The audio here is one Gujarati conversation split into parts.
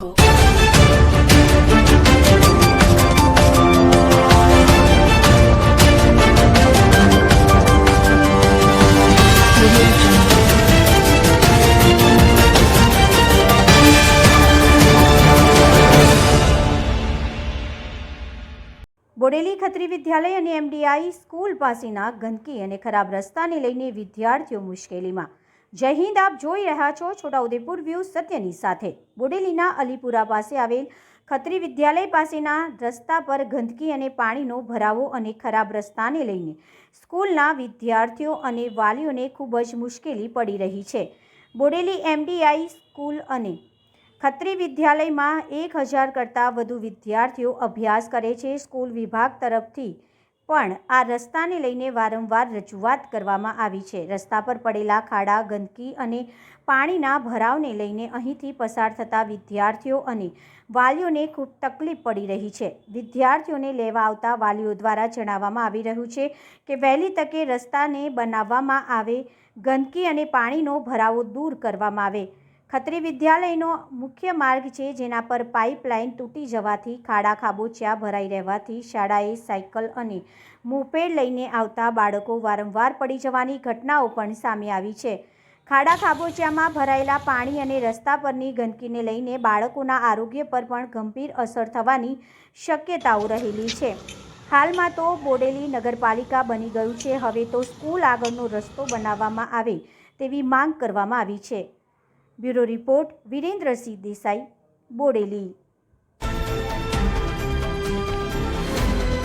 બોડેલી ખત્રી વિદ્યાલય અને એમડીઆઈ સ્કૂલ પાસેના ગંદકી અને ખરાબ રસ્તાને લઈને વિદ્યાર્થીઓ મુશ્કેલીમાં। જય હિન્દ, આપ જોઈ રહ્યા છો છોટાઉદેપુર વ્યૂ સત્યની સાથે। બોડેલીના અલીપુરા પાસે આવેલ ખત્રી વિદ્યાલય પાસેના રસ્તા પર ગંદકી અને પાણીનો ભરાવો અને ખરાબ રસ્તાને લઈને સ્કૂલના વિદ્યાર્થીઓ અને વાલીઓને ખૂબ જ મુશ્કેલી પડી રહી છે। બોડેલી એમડીઆઈ સ્કૂલ અને ખત્રી વિદ્યાલયમાં 1000 કરતાં વધુ વિદ્યાર્થીઓ અભ્યાસ કરે છે। સ્કૂલ વિભાગ તરફથી પણ આ રસ્તાને લઈને વારંવાર રજૂઆત કરવામાં આવી છે। રસ્તા પર પડેલા ખાડા, ગંદકી અને પાણીના ભરાવને લઈને અહીંથી પસાર થતા વિદ્યાર્થીઓ અને વાલીઓને ખૂબ તકલીફ પડી રહી છે। વિદ્યાર્થીઓને લેવા આવતા વાલીઓ દ્વારા જણાવવામાં આવી રહ્યું છે કે વહેલી તકે રસ્તાને બનાવવામાં આવે, ગંદકી અને પાણીનો ભરાવો દૂર કરવામાં આવે। ખત્રી વિદ્યાલયનો મુખ્ય માર્ગ છે, જેના પર પાઇપલાઇન તૂટી જવાથી, ખાડા ખાબોચિયા ભરાઈ રહેવાથી શાળાએ સાયકલ અને મોપેડ લઈને આવતા બાળકો વારંવાર પડી જવાની ઘટનાઓ પણ સામે આવી છે। ખાડા ખાબોચિયામાં ભરાયેલા પાણી અને રસ્તા પરની ગંદકીને લઈને બાળકોના આરોગ્ય પર પણ ગંભીર અસર થવાની શક્યતાઓ રહેલી છે। હાલમાં તો બોડેલી નગરપાલિકા બની ગયું છે, હવે તો સ્કૂલ આગળનો રસ્તો બનાવવામાં આવે તેવી માંગ કરવામાં આવી છે। Bureau report Virendrasinh Desai, Bodeli.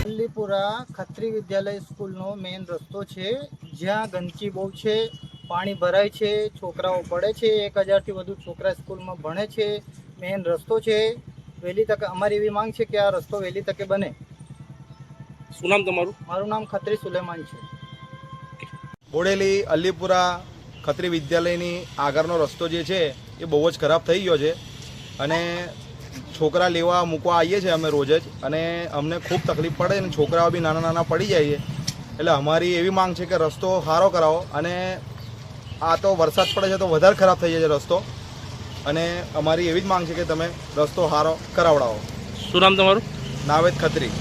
અલીપુરા ખત્રી વિદ્યાલય સ્કૂલનો મેઇન રસ્તો છે, જ્યાં ગંદકી બહુ છે, પાણી ભરાય છે, છોકરાઓ પડે છે, 1000થી વધુ છોકરા સ્કૂલમાં ભણે છે। મેઇન રસ્તો છે, વહેલી તકે અમારી એવી માંગ છે કે આ રસ્તો વહેલી તકે બને। શું નામ તમારું? મારું નામ ખત્રી સુલેમાન છે। બોડેલી અલીપુરા ખત્રી વિદ્યાલયની આગળનો રસ્તો જે છે એ બહુ જ ખરાબ થઈ ગયો છે અને છોકરા લેવા મૂકવા આવીએ છીએ અમે રોજ જ, અને અમને ખૂબ તકલીફ પડે અને છોકરાઓ બી નાના નાના પડી જાય છે। એટલે અમારી એવી માંગ છે કે રસ્તો સારો કરાવો, અને આ તો વરસાદ પડે છે તો વધારે ખરાબ થઈ જાય છે રસ્તો, અને અમારી એવી જ માંગ છે કે તમે રસ્તો સારો કરાવડાવો। શું નામ તમારું? નાવેદ ખત્રી।